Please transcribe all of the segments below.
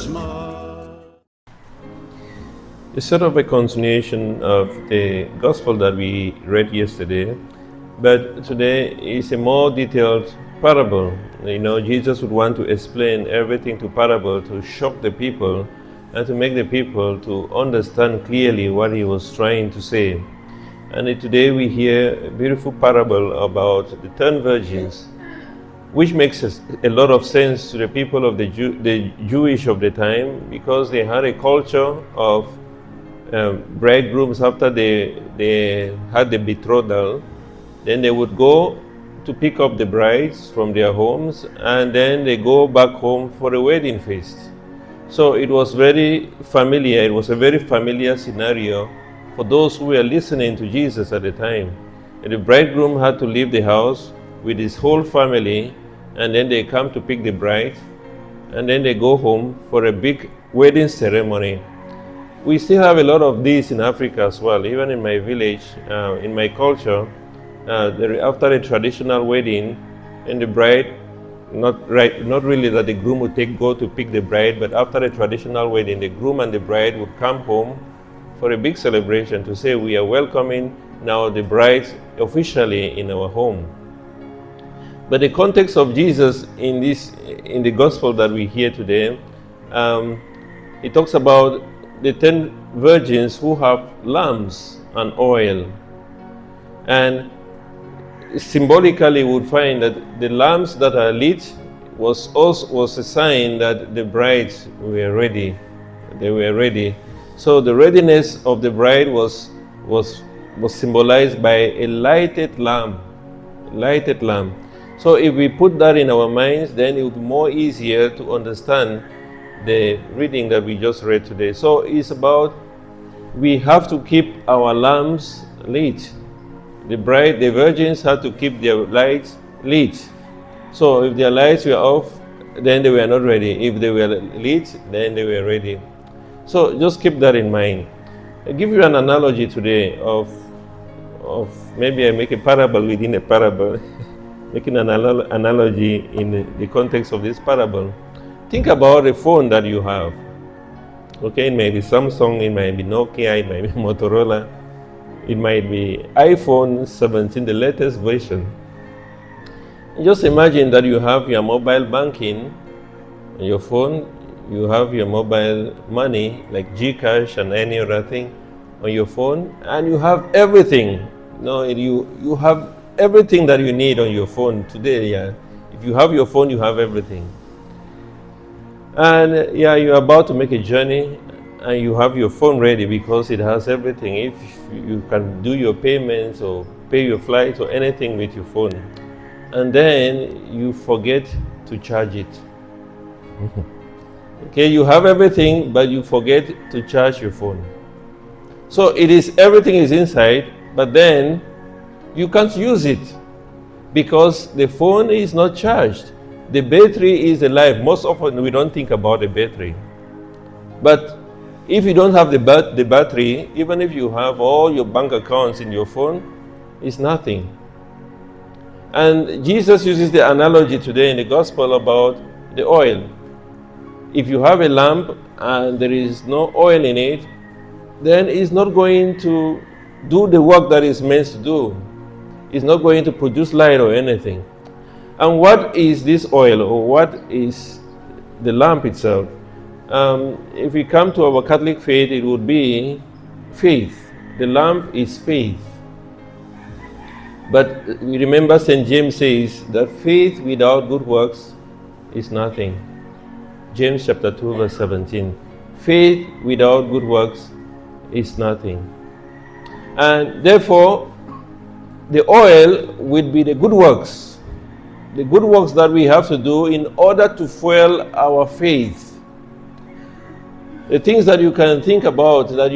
smile. It's sort of a continuation of the gospel that we read yesterday, but today is a more detailed parable. Jesus would want to explain everything to parable to shock the people and to make the people to understand clearly what he was trying to say. And today we hear a beautiful parable about the 10 virgins, which makes a lot of sense to the people of the Jewish of the time, because they had a culture of bridegrooms. After they had the betrothal, then they would go to pick up the brides from their homes, and then they go back home for a wedding feast. So it was very familiar. It was a very familiar scenario for those who were listening to Jesus at the time. And the bridegroom had to leave the house with his whole family, and then they come to pick the bride, and then they go home for a big wedding ceremony. We still have a lot of these in Africa as well. Even in my village, in my culture, after a traditional wedding, and the bride, not really that the groom would go to pick the bride, but after a traditional wedding, the groom and the bride would come home for a big celebration to say, we are welcoming now the bride officially in our home. But the context of Jesus in the gospel that we hear today, it talks about the 10 virgins who have lamps and oil. And symbolically we would find that the lamps that are lit was a sign that the brides were ready. They were ready. So the readiness of the bride was symbolized by a lighted lamp. So if we put that in our minds, then it would be more easier to understand the reading that we just read today. So it's about, we have to keep our lamps lit. The virgins had to keep their lights lit. So if their lights were off, then they were not ready. If they were lit, then they were ready. So just keep that in mind. I'll give you an analogy today of maybe I make a parable within a parable. Making an analogy in the context of this parable. Think about a phone that you have. Okay, it might be Samsung, it might be Nokia, it might be Motorola, it might be iPhone 17, the latest version. Just imagine that you have your mobile banking on your phone, you have your mobile money like Gcash and any other thing on your phone, and you have everything. You have everything that you need on your phone today. Yeah, if you have your phone, you have everything. And you're about to make a journey, and you have your phone ready because it has everything. If you can do your payments or pay your flights or anything with your phone, and then you forget to charge it. Okay, you have everything, but you forget to charge your phone. So everything is inside, but then you can't use it because the phone is not charged. The battery is alive. Most often we don't think about the battery. But if you don't have the battery, even if you have all your bank accounts in your phone, it's nothing. And Jesus uses the analogy today in the gospel about the oil. If you have a lamp and there is no oil in it, then it's not going to do the work that it's meant to do. It's not going to produce light or anything. And what is this oil, or what is the lamp itself? If we come to our Catholic faith, it would be faith. The lamp is faith. But we remember St. James says that faith without good works is nothing. James chapter 2 verse 17. Faith without good works is nothing. And therefore, the oil will be the good works. The good works that we have to do in order to fuel our faith. The things that you can think about that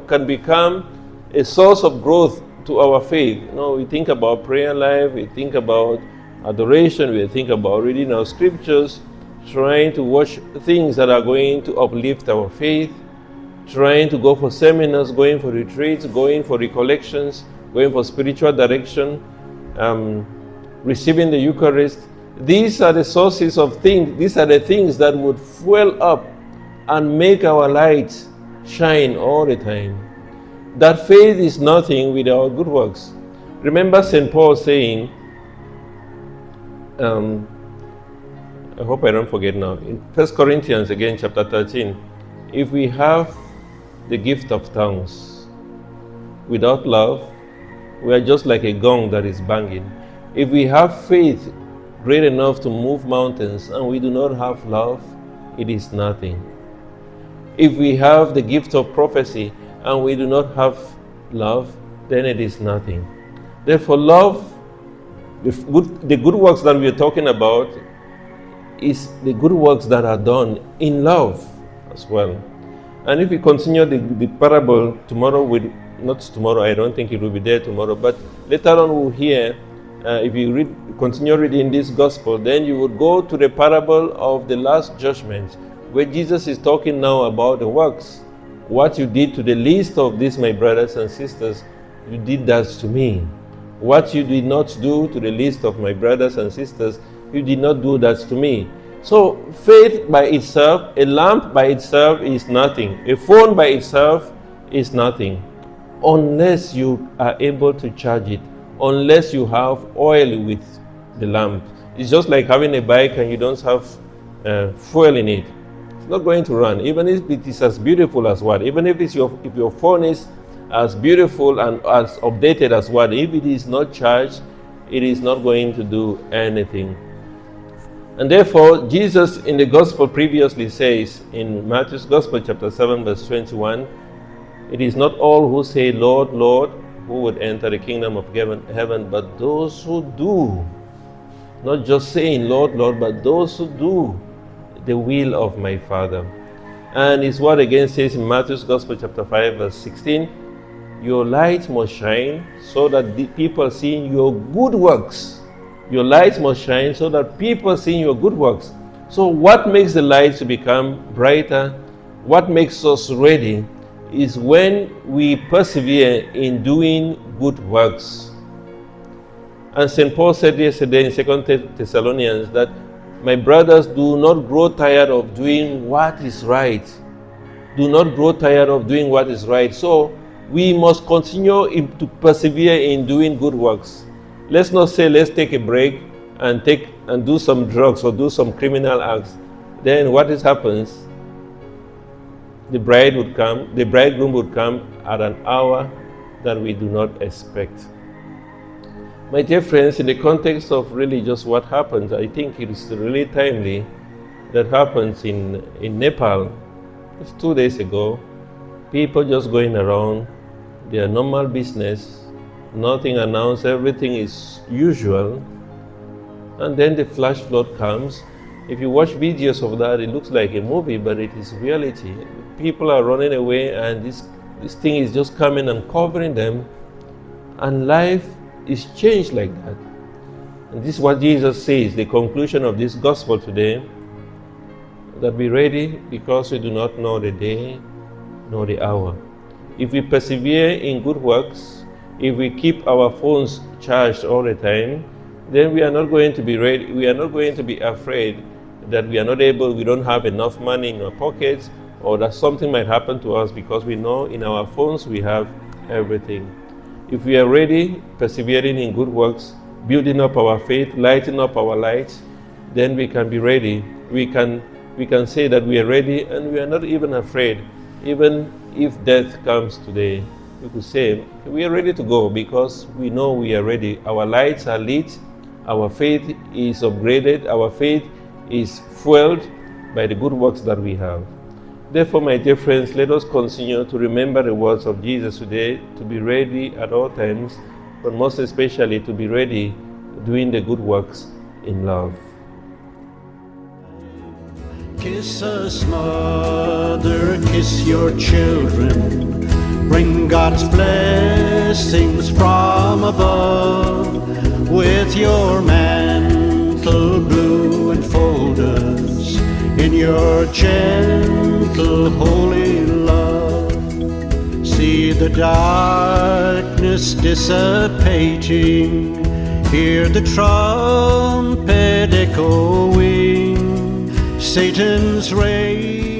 can become a source of growth to our faith. We think about prayer life, we think about adoration, we think about reading our scriptures, trying to watch things that are going to uplift our faith, trying to go for seminars, going for retreats, going for recollections, going for spiritual direction, receiving the Eucharist. These are the sources of things, these are the things that would fuel up and make our lights shine all the time. That faith is nothing without good works. Remember St. Paul saying, I hope I don't forget now, in 1 Corinthians again, chapter 13, if we have the gift of tongues without love, we are just like a gong that is banging. If we have faith great enough to move mountains and we do not have love, it is nothing. If we have the gift of prophecy and we do not have love, then it is nothing. Therefore, love, the good works that we are talking about, is the good works that are done in love as well. And if we continue the parable tomorrow, not tomorrow, I don't think it will be there tomorrow, but later on we'll hear, if you continue reading this gospel, then you would go to the parable of the last judgment, where Jesus is talking now about the works. What you did to the least of these, my brothers and sisters, you did that to me. What you did not do to the least of my brothers and sisters, you did not do that to me. So faith by itself, a lamp by itself is nothing. A phone by itself is nothing, unless you are able to charge it, unless you have oil with the lamp. It's just like having a bike and you don't have fuel in it. It's not going to run, even if it is as beautiful as what. Even if your phone is as beautiful and as updated as what, if it is not charged, it is not going to do anything. And therefore, Jesus in the gospel previously says in Matthew's gospel chapter 7 verse 21, it is not all who say, Lord, Lord, who would enter the kingdom of heaven, but those who do. Not just saying, Lord, Lord, but those who do the will of my Father. And it's what again says in Matthew's gospel chapter 5 verse 16, your light must shine so that the people see your good works. Your light must shine so that people see your good works. So what makes the light to become brighter, what makes us ready, is when we persevere in doing good works. And St. Paul said yesterday in 2 Thessalonians that, my brothers, do not grow tired of doing what is right. Do not grow tired of doing what is right. So we must continue to persevere in doing good works. Let's not say, let's take a break and do some drugs or do some criminal acts. Then what happens? The bridegroom would come at an hour that we do not expect. My dear friends, in the context of really just what happens, I think it is really timely that happens in Nepal. It's 2 days ago. People just going around their normal business, nothing announced, everything is usual. And then the flash flood comes. If you watch videos of that, it looks like a movie, but it is reality. People are running away and this thing is just coming and covering them. And life is changed like that. And this is what Jesus says, the conclusion of this gospel today, that be ready because we do not know the day nor the hour. If we persevere in good works, if we keep our phones charged all the time, then we are not going to be ready. We are not going to be afraid that we don't have enough money in our pockets, or that something might happen to us, because we know in our phones we have everything. If we are ready, persevering in good works, building up our faith, lighting up our lights, then we can be ready. We can say that we are ready and we are not even afraid. Even if death comes today, we could say we are ready to go because we know we are ready. Our lights are lit, our faith is upgraded, our faith is fueled by the good works that we have. Therefore, my dear friends, let us continue to remember the words of Jesus today, to be ready at all times, but most especially to be ready doing the good works in love. Kiss us, mother, kiss your children. Bring God's blessings from above. With your mantle blue enfold us in your gentle holy love. See the darkness dissipating, hear the trumpet echoing, Satan's rage